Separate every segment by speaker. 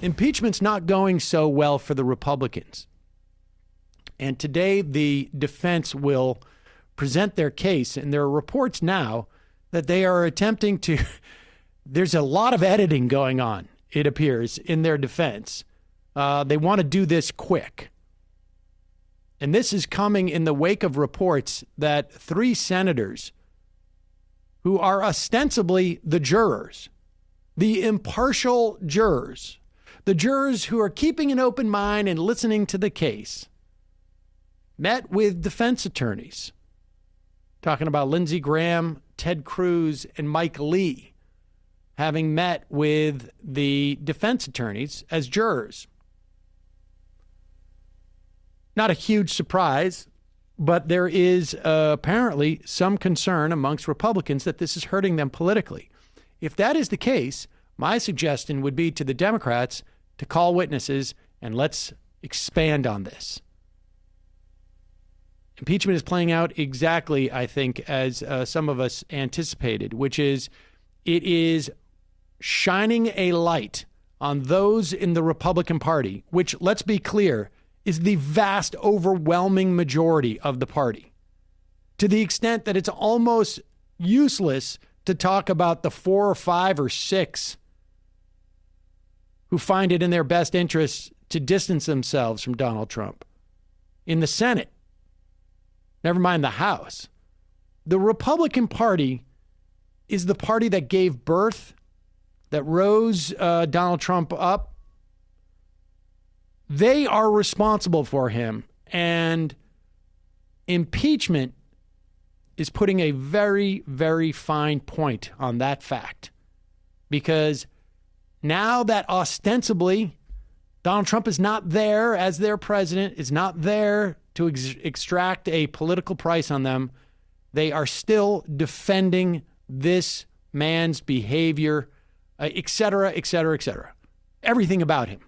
Speaker 1: Impeachment's not going so well for the Republicans. And today the defense will present their case, and there are reports now that they are attempting to, there's a lot of editing going on, it appears, in their defense. They want to do this quick. And this is coming in the wake of reports that 3 senators who are ostensibly the jurors, the impartial jurors, the jurors who are keeping an open mind and listening to the case, met with defense attorneys, talking about Lindsey Graham, Ted Cruz, and Mike Lee, having met with the defense attorneys as jurors. Not a huge surprise, but there is apparently some concern amongst Republicans that this is hurting them politically. If that is the case, my suggestion would be to the Democrats to call witnesses and let's expand on this. Impeachment is playing out exactly, I think, as some of us anticipated, which is it is shining a light on those in the Republican Party, which, let's be clear, is the vast, overwhelming majority of the party, to the extent that it's almost useless to talk about the 4 or 5 or 6 who find it in their best interest to distance themselves from Donald Trump. In the Senate, never mind the House, the Republican Party is the party that gave birth, that rose Donald Trump up. They are responsible for him, and impeachment is putting a very, very fine point on that fact, because now that ostensibly Donald Trump is not there as their president, is not there to extract a political price on them, they are still defending this man's behavior, et cetera, et cetera, et cetera. Everything about him.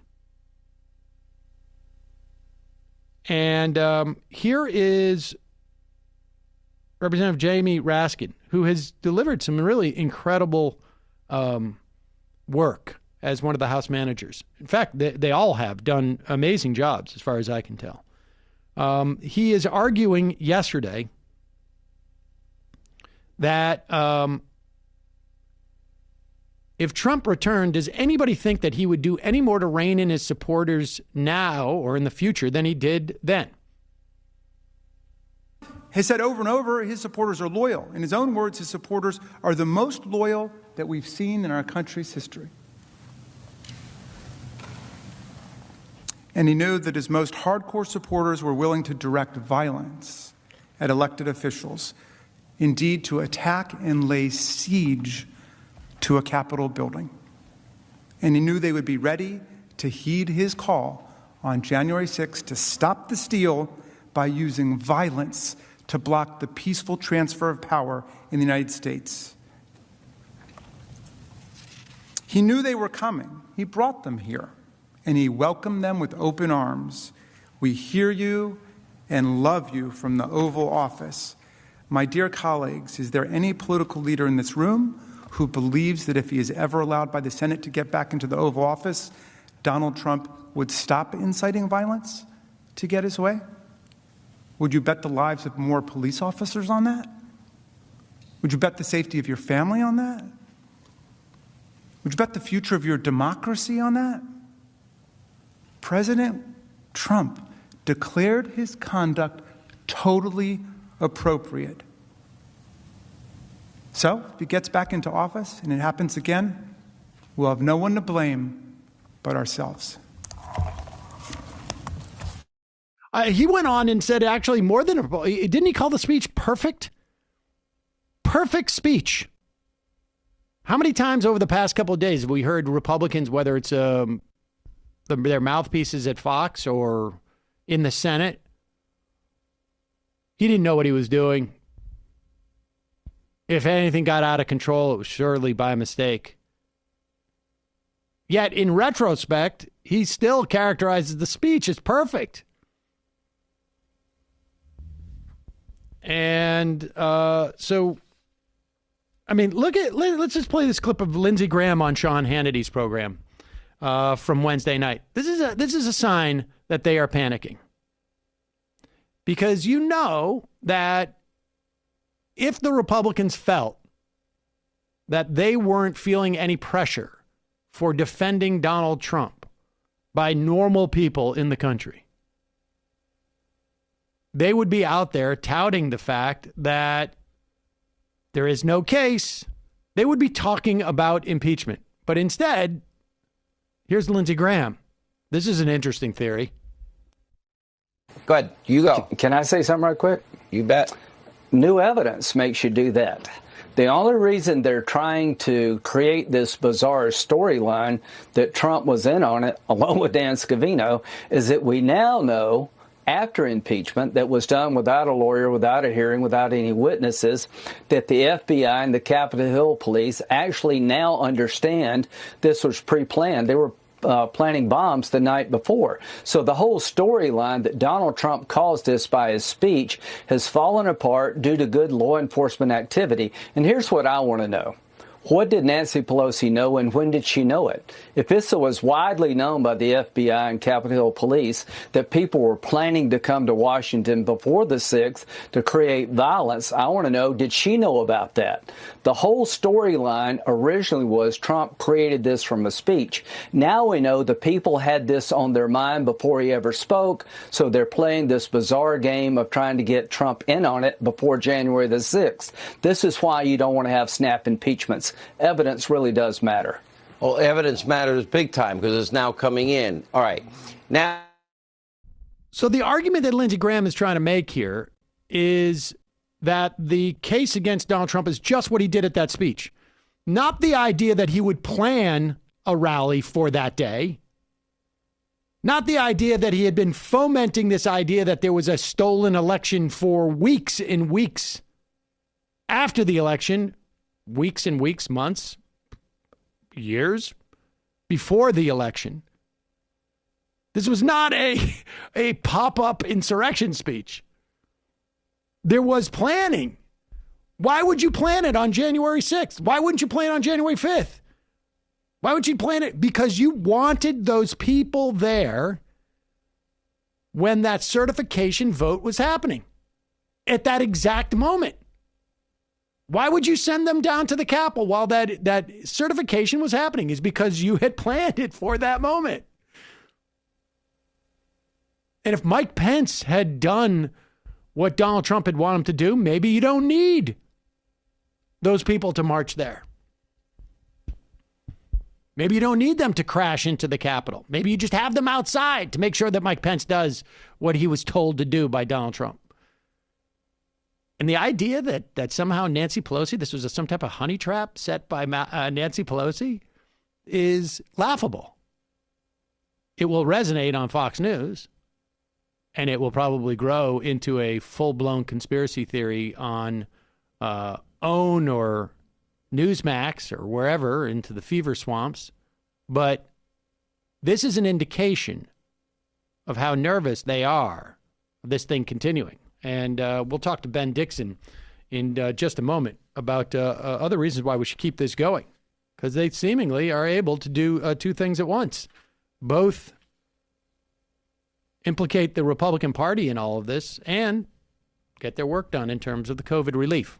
Speaker 1: And here is Representative Jamie Raskin, who has delivered some really incredible work as one of the House managers. In fact, they all have done amazing jobs, as far as I can tell. He is arguing yesterday that if Trump returned, does anybody think that he would do any more to rein in his supporters now or in the future than he did then?
Speaker 2: Has said over and over his supporters are loyal. In his own words, his supporters are the most loyal that we've seen in our country's history. And he knew that his most hardcore supporters were willing to direct violence at elected officials, indeed to attack and lay siege to a Capitol building. And he knew they would be ready to heed his call on January 6th to stop the steal by using violence to block the peaceful transfer of power in the United States. He knew they were coming. He brought them here, and he welcomed them with open arms. We hear you and love you from the Oval Office. My dear colleagues, is there any political leader in this room who believes that if he is ever allowed by the Senate to get back into the Oval Office, Donald Trump would stop inciting violence to get his way? Would you bet the lives of more police officers on that? Would you bet the safety of your family on that? Would you bet the future of your democracy on that? President Trump declared his conduct totally appropriate. So, if he gets back into office and it happens again, we'll have no one to blame but ourselves.
Speaker 1: He went on and said, actually, more than didn't he call the speech perfect? Perfect speech. How many times over the past couple of days have we heard Republicans, whether it's their mouthpieces at Fox or in the Senate, he didn't know what he was doing. If anything got out of control, it was surely by mistake. Yet, in retrospect, he still characterizes the speech as perfect. And so, I mean, let's just play this clip of Lindsey Graham on Sean Hannity's program. from Wednesday night. This is a sign that they are panicking. Because you know that if the Republicans felt that they weren't feeling any pressure for defending Donald Trump by normal people in the country, they would be out there touting the fact that there is no case. They would be talking about impeachment. But instead, here's Lindsey Graham. This is an interesting theory.
Speaker 3: Go ahead. You go.
Speaker 4: Can I say something right quick?
Speaker 3: You bet.
Speaker 4: New evidence makes you do that. The only reason they're trying to create this bizarre storyline that Trump was in on it, along with Dan Scavino, is that we now know, after impeachment that was done without a lawyer, without a hearing, without any witnesses, that the FBI and the Capitol Hill police actually now understand this was pre-planned. They were planting bombs the night before. So the whole storyline that Donald Trump caused this by his speech has fallen apart due to good law enforcement activity. And here's what I want to know. What did Nancy Pelosi know, and when did she know it? If this was widely known by the FBI and Capitol Hill police that people were planning to come to Washington before the 6th to create violence, I want to know, did she know about that? The whole storyline originally was Trump created this from a speech. Now we know the people had this on their mind before he ever spoke, so they're playing this bizarre game of trying to get Trump in on it before January the 6th. This is why you don't want to have snap impeachments. Evidence really does matter.
Speaker 3: Well, evidence matters big time because it's now coming in. All right. Now.
Speaker 1: So the argument that Lindsey Graham is trying to make here is that the case against Donald Trump is just what he did at that speech. Not the idea that he would plan a rally for that day. Not the idea that he had been fomenting this idea that there was a stolen election for weeks and weeks after the election. Weeks and weeks, months, years before the election. This was not a pop-up insurrection speech. There was planning. Why would you plan it on January 6th? Why wouldn't you plan it on January 5th? Why would you plan it? Because you wanted those people there when that certification vote was happening at that exact moment. Why would you send them down to the Capitol while that certification was happening? Is because you had planned it for that moment. And if Mike Pence had done what Donald Trump had wanted him to do, maybe you don't need those people to march there. Maybe you don't need them to crash into the Capitol. Maybe you just have them outside to make sure that Mike Pence does what he was told to do by Donald Trump. And the idea that somehow Nancy Pelosi, this was some type of honey trap set by Nancy Pelosi, is laughable. It will resonate on Fox News, and it will probably grow into a full-blown conspiracy theory on OWN or Newsmax or wherever into the fever swamps. But this is an indication of how nervous they are of this thing continuing. And we'll talk to Ben Dixon in just a moment about other reasons why we should keep this going, because they seemingly are able to do two things at once. Both implicate the Republican Party in all of this and get their work done in terms of the COVID relief.